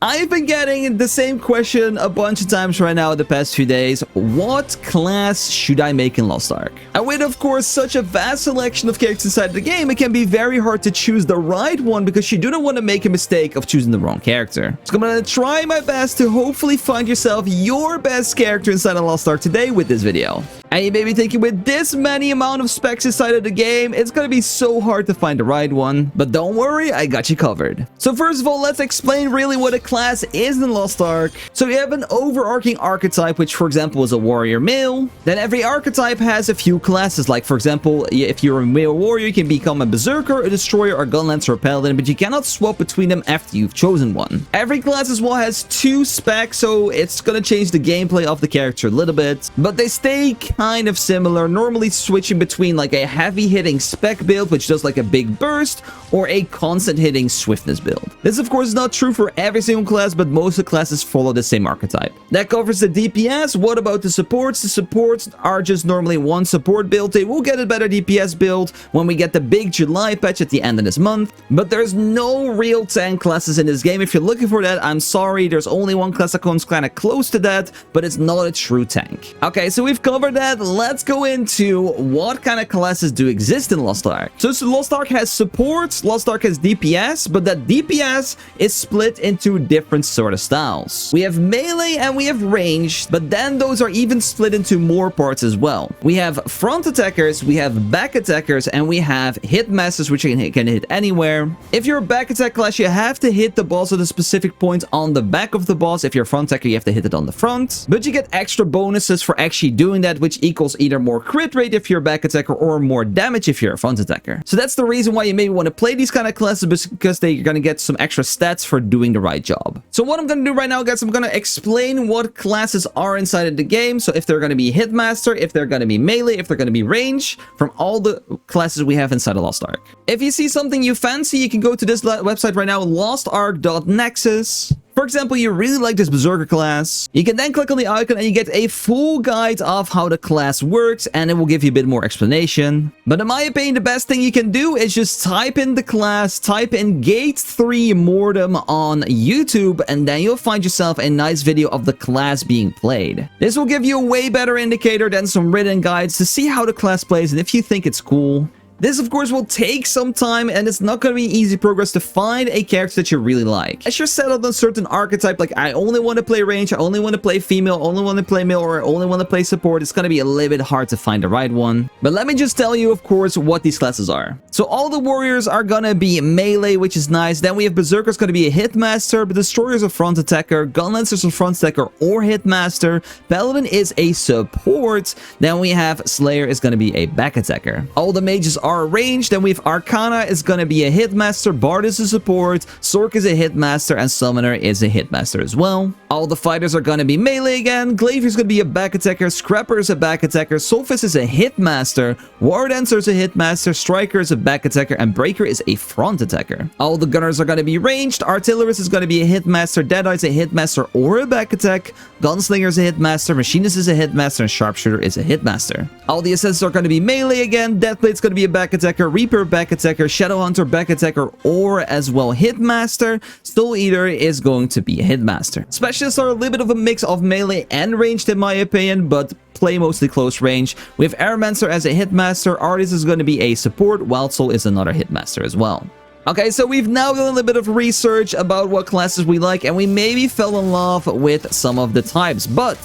I've been getting the same question a bunch of times right now the past few days. What class should I make in Lost Ark? And with, of course, such a vast selection of characters inside the game, it can be very hard to choose the right one because you do not want to make a mistake of choosing the wrong character. So I'm going to try my best to hopefully find yourself your best character inside of Lost Ark today with this video. And you may be thinking, with this many amount of specs inside of the game, it's going to be so hard to find the right one. But don't worry, I got you covered. So first of all, let's explain really what a class is in Lost Ark. So you have an overarching archetype, which for example is a warrior male. Then every archetype has a few classes, like for example, if you're a male warrior, you can become a berserker, a destroyer, a gunlancer, or a paladin, but you cannot swap between them after you've chosen one. Every class as well has 2 specs, so it's going to change the gameplay of the character a little bit, but they stay kind of similar, normally switching between like a heavy hitting spec build, which does like a big burst, or a constant hitting swiftness build. This of course is not true for every single class, but most of the classes follow the same archetype. That covers the DPS. What about the supports? The supports are just normally one support build. They will get a better DPS build when we get the big July patch at the end of this month, but there's no real tank classes in this game. If you're looking for that, I'm sorry, there's only one class that comes kind of close to that, but it's not a true tank. Okay, so we've covered that. Let's go into what kind of classes do exist in Lost Ark. So Lost Ark has supports, Lost Ark has DPS, but that DPS is split into different sort of styles. We have melee and we have ranged, but then those are even split into more parts as well. We have front attackers, we have back attackers, and we have hitmasters, which can hit anywhere. If you're a back attack class, you have to hit the boss at a specific point on the back of the boss. If you're a front attacker, you have to hit it on the front, but you get extra bonuses for actually doing that, which equals either more crit rate if you're a back attacker or more damage if you're a front attacker. So that's the reason why you maybe want to play these kind of classes, because they're going to get some extra stats for doing the right job. So what I'm going to do right now, guys, I'm going to explain what classes are inside of the game. So if they're going to be hitmaster, if they're going to be melee, if they're going to be range, from all the classes we have inside of Lost Ark. If you see something you fancy, you can go to this website right now, lostark.nexus. For example, you really like this berserker class, you can then click on the icon and you get a full guide of how the class works, and it will give you a bit more explanation. But in my opinion, the best thing you can do is just type in the class, type in Gate 3 Mortem on YouTube, and then you'll find yourself a nice video of the class being played. This will give you a way better indicator than some written guides to see how the class plays and if you think it's cool. This, of course, will take some time, and it's not going to be easy progress to find a character that you really like. As you're settled on a certain archetype, like I only want to play range, I only want to play female, only want to play male, or I only want to play support, it's going to be a little bit hard to find the right one. But let me just tell you, of course, what these classes are. So all the warriors are going to be melee, which is nice. Then we have berserkers going to be a hitmaster, but destroyers a front attacker, gunlancers a front attacker or hitmaster, paladin is a support, then we have slayer is going to be a back attacker. All the mages are ranged, then we have Arcana is going to be a hitmaster, Bard is a support, Sork is a hitmaster, and Summoner is a hitmaster as well. All the fighters are going to be melee again, Glaive is going to be a back attacker, Scrapper is a back attacker, Soulfist is a hitmaster, War Dancer is a hitmaster, Striker is a back attacker, and Breaker is a front attacker. All the gunners are going to be ranged, Artillerist is going to be a hitmaster, Deadeye is a hitmaster or a back attack, Gunslinger is a hitmaster, Machinist is a hitmaster, and Sharpshooter is a hitmaster. All the assassins are going to be melee again, Deathblade is going to be a back attacker, Reaper back attacker, Shadowhunter back attacker, or as well hitmaster. Soul Eater is going to be a hitmaster. Specialists are a little bit of a mix of melee and ranged in my opinion, but play mostly close range. We have Airmancer as a hitmaster, Artist is going to be a support, Wild Soul is another hitmaster as well. Okay, so we've now done a little bit of research about what classes we like, and we maybe fell in love with some of the types, but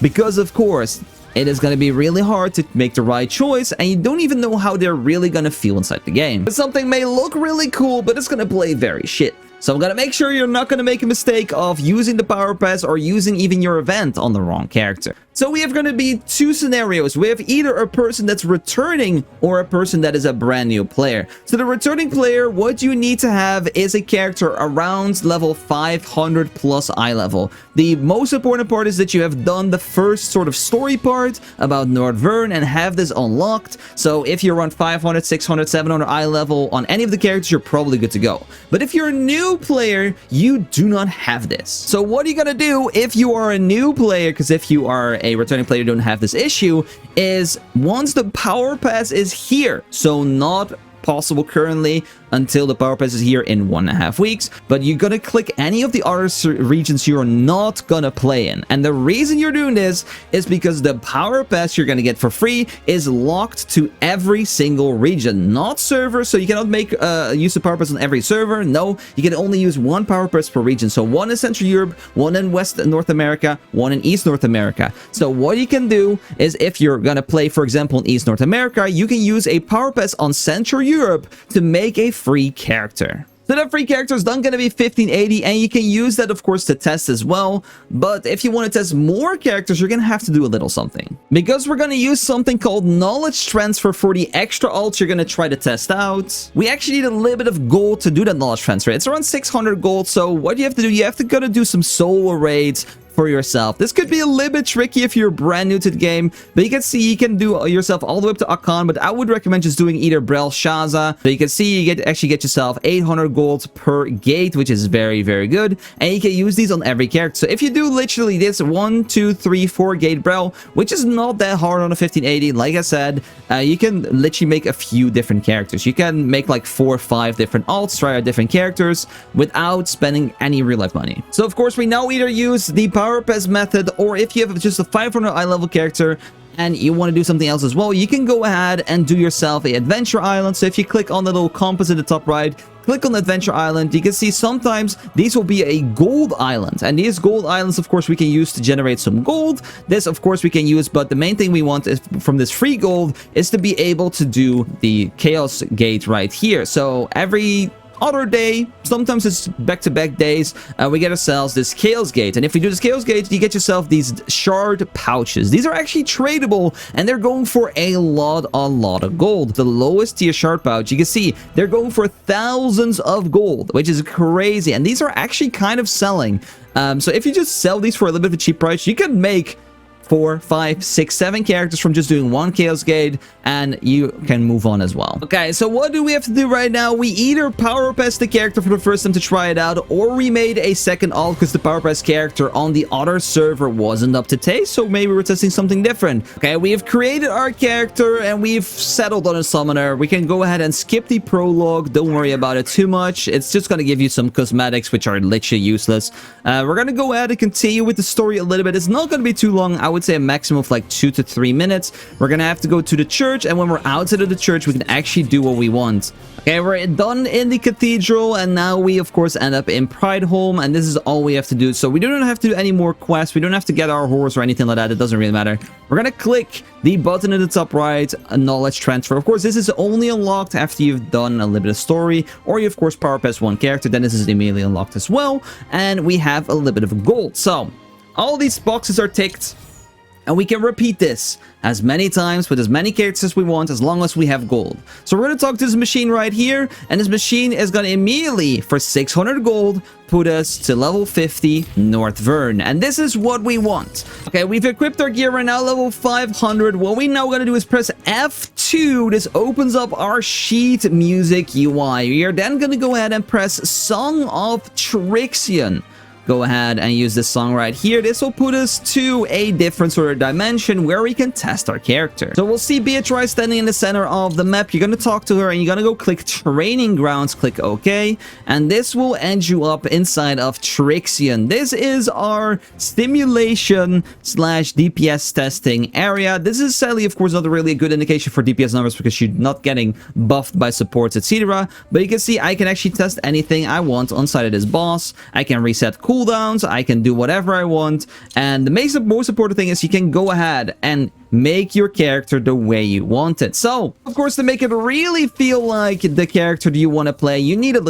because of course it is going to be really hard to make the right choice, and you don't even know how they're really going to feel inside the game. Something may look really cool, but it's going to play very shit. So I'm going to make sure you're not going to make a mistake of using the power pass or using even your event on the wrong character. So we have going to be 2 scenarios. We have either a person that's returning or a person that is a brand new player. So the returning player, what you need to have is a character around level 500 plus eye level. The most important part is that you have done the first sort of story part about North Vern and have this unlocked. So if you're on 500, 600, 700 eye level on any of the characters, you're probably good to go. But if you're a new player, you do not have this. So what are you gonna do if you are a new player? Because if you are a returning player, you don't have this issue. Is once the power pass is here, so not possible currently, until the power pass is here in 1.5 weeks, but you're gonna click any of the other regions you're not gonna play in. And the reason you're doing this is because the power pass you're gonna get for free is locked to every single region, not server, so you cannot make use the power pass on every server. No, you can only use one power pass per region. So one in Central Europe, one in West North America, one in East North America. So what you can do is, if you're gonna play, for example, in East North America, you can use a power pass on Central Europe to make a free character. So that free character is then going to be 1580, and you can use that, of course, to test as well. But if you want to test more characters, you're going to have to do a little something. Because we're going to use something called knowledge transfer for the extra alts you're going to try to test out. We actually need a little bit of gold to do that knowledge transfer. It's around 600 gold, so what you have to do, you have to go to do some solo raids for yourself. This could be a little bit tricky if you're brand new to the game, but you can see you can do yourself all the way up to Akan, but I would recommend just doing either Brel Shaza. So you can see you actually get yourself 800 gold per gate, which is very, very good, and you can use these on every character. So if you do literally this 1, 2, 3, 4 gate Brel, which is not that hard on a 1580, like I said, you can literally make a few different characters. You can make like 4 or 5 different alts, try out different characters without spending any real life money. So of course we now either use the power pass method, or if you have just a 500 eye level character and you want to do something else as well, you can go ahead and do yourself a adventure island. So if you click on the little compass in the top right, click on the adventure island, you can see sometimes these will be a gold island, and these gold islands, of course, we can use to generate some gold. This, of course, we can use, but the main thing we want is from this free gold is to be able to do the chaos gate right here. So every other day, sometimes it's back-to-back days, we get ourselves this chaos gate, and if we do this chaos gate, you get yourself these shard pouches. These are actually tradable, and they're going for a lot of gold. The lowest tier shard pouch, you can see they're going for thousands of gold, which is crazy, and these are actually kind of selling. So if you just sell these for a little bit of a cheap price, you can make 4, 5, 6, 7 characters from just doing one chaos gate, and you can move on as well. Okay, so what do we have to do right now? We either power pass the character for the first time to try it out, or we made a second alt because the power pass character on the other server wasn't up to taste, so maybe we're testing something different. Okay, we have created our character and we've settled on a summoner. We can go ahead and skip the prologue. Don't worry about it too much. It's just going to give you some cosmetics which are literally useless. We're going to go ahead and continue with the story a little bit. It's not going to be too long. I would say a maximum of like 2 to 3 minutes. We're gonna have to go to the church, and when we're outside of the church, we can actually do what we want. Okay, we're done in the cathedral, and now we of course end up in Prideholm, and this is all we have to do. So we don't have to do any more quests. We don't have to get our horse or anything like that. It doesn't really matter. We're gonna click the button in the top right, a knowledge transfer. Of course, this is only unlocked after you've done a little bit of story, or you of course power pass one character. Then this is immediately unlocked as well, and we have a little bit of gold. So all these boxes are ticked, and we can repeat this as many times with as many characters as we want, as long as we have gold. So we're going to talk to this machine right here, and this machine is going to immediately, for 600 gold, put us to level 50 North Vern. And this is what we want. Okay, we've equipped our gear right now, level 500. What we now going to do is press F2. This opens up our sheet music UI. We are then going to go ahead and press Song of Trixion. Go ahead and use this song right here. This will put us to a different sort of dimension where we can test our character. So we'll see Beatrice standing in the center of the map. You're going to talk to her, and you're going to go click Training Grounds, click OK, and this will end you up inside of Trixion. This is our simulation slash DPS testing area. This is sadly, of course, not really a good indication for DPS numbers because you're not getting buffed by supports, etc. But you can see I can actually test anything I want on side of this boss. I can reset cooldowns, I can do whatever I want, and the most important thing is you can go ahead and make your character the way you want it. So, of course, to make it really feel like the character that you want to play, you need a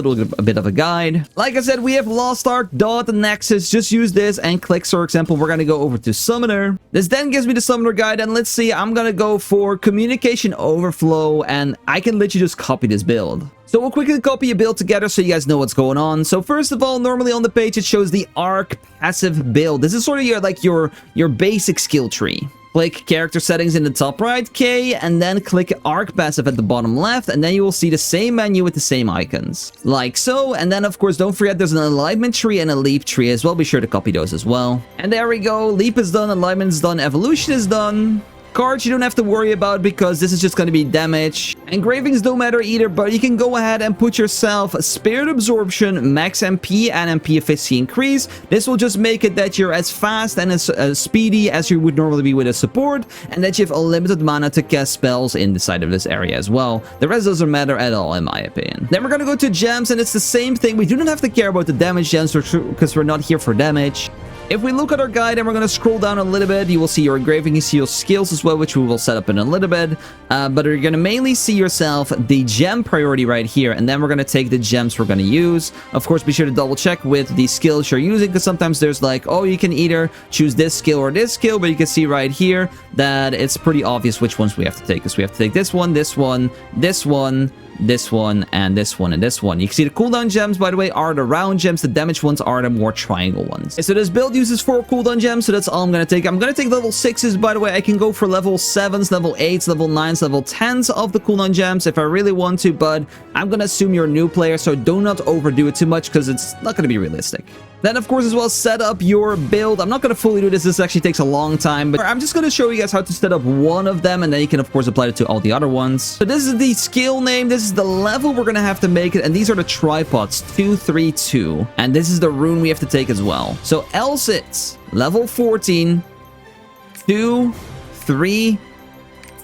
bit of a guide. Like I said, we have Lost Ark, Nexus. Just use this and click. For example, we're going to go over to Summoner. This then gives me the Summoner guide, and let's see, I'm going to go for Communication Overflow, and I can literally just copy this build. So we'll quickly copy a build together so you guys know what's going on. So first of all, normally on the page it shows the Ark passive build. This is sort of your basic skill tree. Click character settings in the top right, K, and then click Ark passive at the bottom left, and then you will see the same menu with the same icons. Like so, and then of course don't forget there's an alignment tree and a leap tree as well. Be sure to copy those as well. And there we go, leap is done, alignment is done, evolution is done. Cards you don't have to worry about because this is just going to be damage. Engravings don't matter either, but you can go ahead and put yourself Spirit Absorption, Max MP, and MP efficiency increase. This will just make it that you're as fast and as speedy as you would normally be with a support, and that you have unlimited mana to cast spells in the side of this area as well. The rest doesn't matter at all, in my opinion. Then we're going to go to gems, and it's the same thing. We do not have to care about the damage gems because we're not here for damage. If we look at our guide and we're going to scroll down a little bit, you will see your engraving, you see your skills as well, which we will set up in a little bit. But you're going to mainly see yourself the gem priority right here, and then we're going to take the gems we're going to use. Of course, be sure to double check with the skills you're using, because sometimes there's like, oh, you can either choose this skill or this skill, but you can see right here that it's pretty obvious which ones we have to take, because we have to take this one, this one, this one, this one, and this one, and this one. You can see the cooldown gems, by the way, are the round gems. The damage ones are the more triangle ones. Okay, so this build uses 4 cooldown gems, so that's all I'm going to take. I'm going to take level 6s, by the way. I can go for level 7s, level 8s, level 9s, level 10s of the cooldown gems if I really want to, but I'm going to assume you're a new player, so do not overdo it too much because it's not going to be realistic. Then, of course, as well, set up your build. I'm not going to fully do this. This actually takes a long time, but I'm just going to show you guys how to set up one of them, and then you can, of course, apply it to all the other ones. So this is the skill name. This is the level we're going to have to make it, and these are the tripods, 2, 3, 2. And this is the rune we have to take as well. So else it's level 14, 2, 3,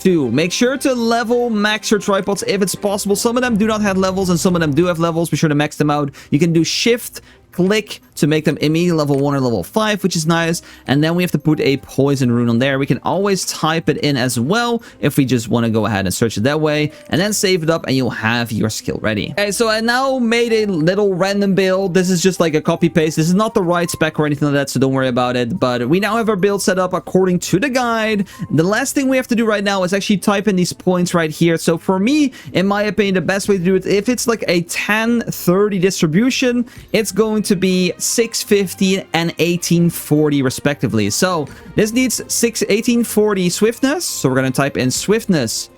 2. Make sure to level max your tripods if it's possible. Some of them do not have levels, and some of them do have levels. Be sure to max them out. You can do shift click to make them immediately level 1 or level 5, which is nice. And then we have to put a poison rune on there. We can always type it in as well if we just want to go ahead and search it that way, and then save it up and you'll have your skill ready. Okay, so I now made a little random build. This is just like a copy paste. This is not the right spec or anything like that, so don't worry about it. But we now have our build set up according to the guide. The last thing we have to do right now is actually type in these points right here. So for me, in my opinion, the best way to do it, if it's like a 10-30 distribution, it's going to be 650 and 1840 respectively. So this needs 1840 swiftness, so we're going to type in swiftness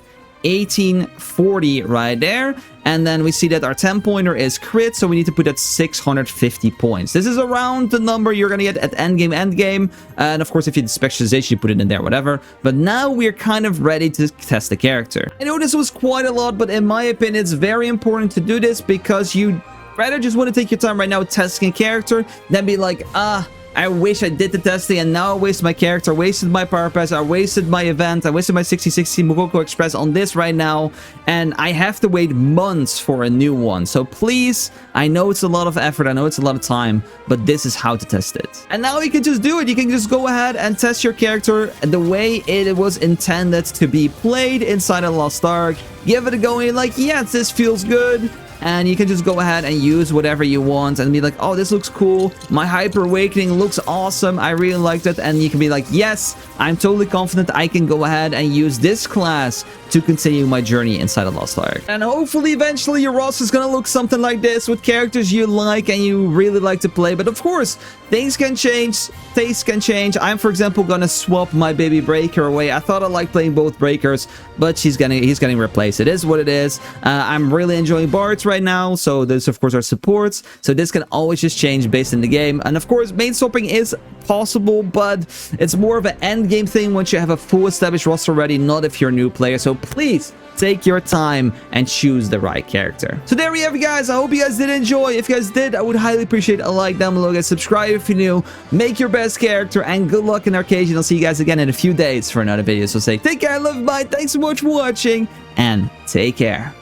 1840 right there, and then we see that our 10 pointer is crit, so we need to put at 650 points. This is around the number you're gonna get at endgame, and of course if you have specialization you put it in there, whatever. But now we're kind of ready to test the character. I know this was quite a lot, but in my opinion it's very important to do this, because you rather just want to take your time right now testing a character than be like, I wish I did the testing and now I wasted my character, I wasted my power pass, I wasted my event, I wasted my 6060 Mugoko Express on this right now, and I have to wait months for a new one. So please, I know it's a lot of effort, I know it's a lot of time, but this is how to test it. And now you can just do it. You can just go ahead and test your character the way it was intended to be played inside of Lost Ark. Give it a go and you're like, yes, this feels good. And you can just go ahead and use whatever you want and be like, oh, this looks cool. My Hyper Awakening looks awesome. I really liked it. And you can be like, yes, I'm totally confident I can go ahead and use this class to continue my journey inside of Lost Ark. And hopefully, eventually, your roster is going to look something like this with characters you like and you really like to play. But of course, things can change. Tastes can change. I'm, for example, going to swap my baby Breaker away. I thought I liked playing both Breakers, but he's getting replaced. It is what it is. I'm really enjoying Bards right now, so those of course are supports, so this can always just change based in the game. And of course main swapping is possible, but it's more of an end game thing once you have a full established roster ready, not if you're a new player. So please take your time and choose the right character. So there we have it, guys. I hope you guys did enjoy. If you guys did, I would highly appreciate a like down below, guys. Subscribe if you're new, make your best character, and good luck in Arcade. I'll see you guys again in a few days for another video. So say take care, love you, bye, thanks so much for watching, and take care.